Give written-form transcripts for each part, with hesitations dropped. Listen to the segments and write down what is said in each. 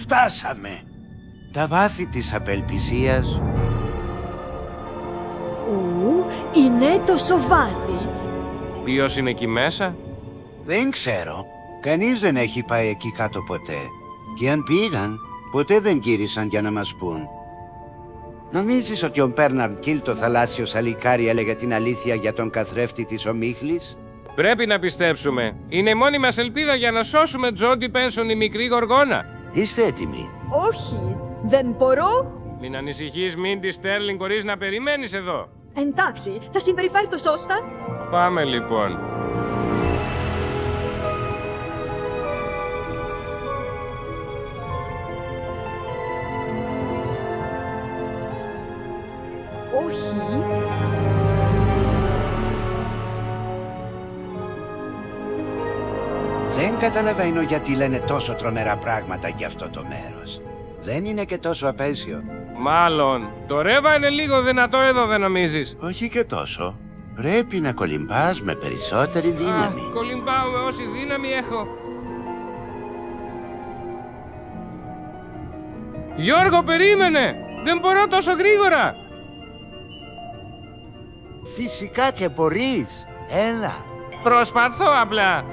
φτάσαμε? Τα βάθη της απελπισίας. Είναι τόσο βάθη. Ποιος είναι εκεί μέσα? Δεν ξέρω. Κανείς δεν έχει πάει εκεί κάτω ποτέ. Και αν πήγαν, ποτέ δεν γύρισαν για να μας πούν. Νομίζεις ότι ο Μπέρναρντ Κιλ, το θαλάσσιο σαλικάρι, έλεγε την αλήθεια για τον καθρέφτη της Ομίχλης? Πρέπει να πιστέψουμε. Είναι η μόνη μας ελπίδα για να σώσουμε Τζόντι Πένσον, η μικρή γοργόνα. Είστε έτοιμοι? Όχι, δεν μπορώ. Μην ανησυχείς, Μίντι Στέρλινγκ, χωρίς να περιμένεις εδώ. Εντάξει, θα συμπεριφέρθω σώστα. Πάμε λοιπόν. Όχι. Δεν καταλαβαίνω γιατί λένε τόσο τρομερά πράγματα για αυτό το μέρος. Δεν είναι και τόσο απέσιο. Μάλλον. Το ρεύμα είναι λίγο δυνατό εδώ, δεν νομίζεις? Όχι και τόσο. Πρέπει να κολυμπάς με περισσότερη δύναμη. Κολυμπάω με όση δύναμη έχω. Γιώργο, περίμενε! Δεν μπορώ τόσο γρήγορα! Φυσικά και μπορείς. Έλα. Προσπαθώ απλά.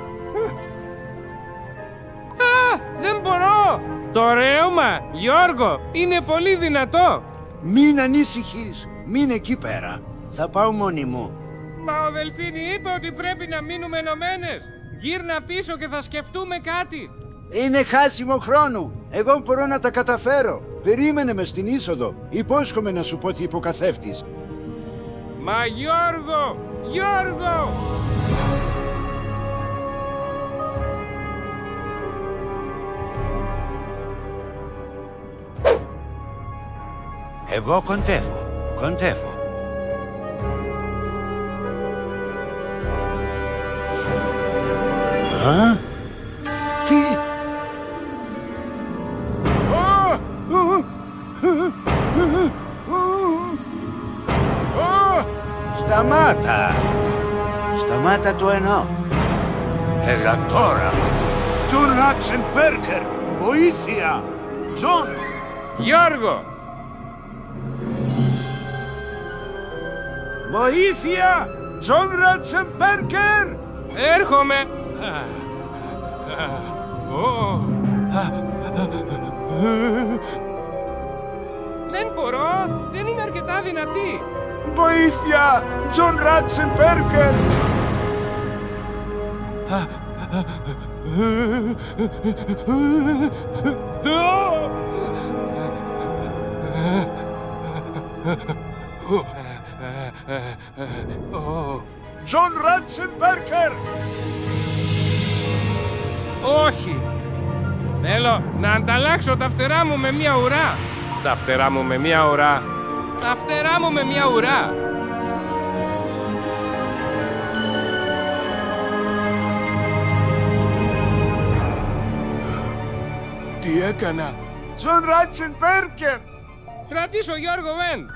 Δεν μπορώ! Το ρέωμα, Γιώργο, είναι πολύ δυνατό. Μην ανησυχείς. Μην εκεί πέρα. Θα πάω μόνη μου. Μα ο Δελφίνη είπε ότι πρέπει να μείνουμε ενωμένες. Γύρνα πίσω και θα σκεφτούμε κάτι. Είναι χάσιμο χρόνου. Εγώ μπορώ να τα καταφέρω. Περίμενε με στην είσοδο. Υπόσχομαι να σου πω τι υποκαθέφτεις. Μα Γιώργο! Γιώργο! Εγώ κοντεύω. Κοντεύω. Α? Τι? Σταμάτα! Σταμάτα το εννοώ. Έλα τώρα. Τζον Ράτσενμπέργκερ, βοήθεια. Τζον. Γιώργο! Βοήθεια. Τζον Ράτσενμπέργκερ. Έρχομαι! Δεν μπορώ! Δεν είναι αρκετά δυνατή! Βοήθεια. Τζον Ράτσενμπέργκερ. Τζον Ράτσενμπέργκερ. Όχι! Θέλω να ανταλλάξω τα φτερά μου με μια ουρά! Τα φτερά μου με μια ουρά! Τα φτερά μου με μια ουρά! Τι έκανα? Τζον Ράτσενμπέργκερ. Κρατήσω, Γιώργο Βεν!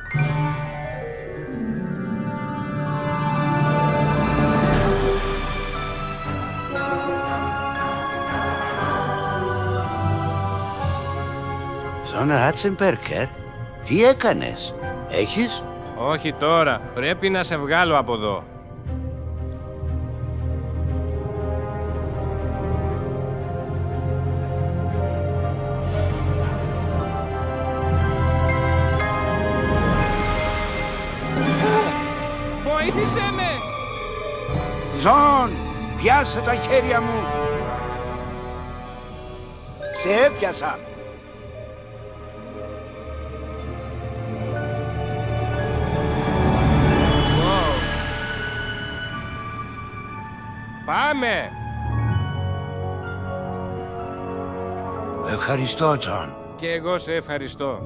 Τζον Ράτσενμπέργκερ, τι έκανες? Έχεις? Όχι τώρα. Πρέπει να σε βγάλω από εδώ. Βοήθησέ με! Τζον, πιάσε τα χέρια μου. Σε έπιασα. Πάμε! Ευχαριστώ, Τζον. Και εγώ σε ευχαριστώ.